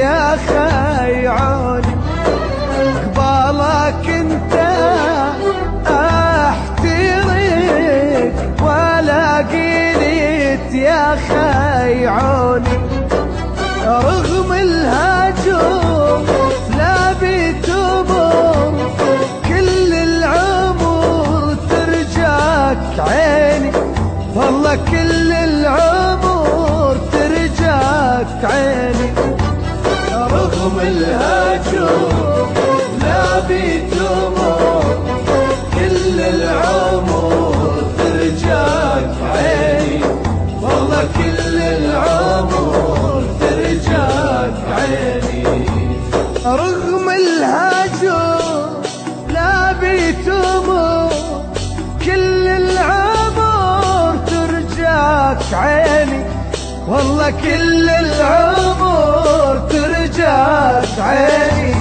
يا خيعوني، قبالك انت احترق ولا قلت يا خيعوني. رغم الهجوم لا بتمر كل العمر ترجاك عيني، والله كل العمر ترجاك عيني. رغم الهجوم لا بتمر كل العمر ترجاك عيني، والله كل العمر ترجاك عيني. رغم الهجوم لا بتمر كل العمر ترجاك عيني، والله كل العمر ترجاك عيني.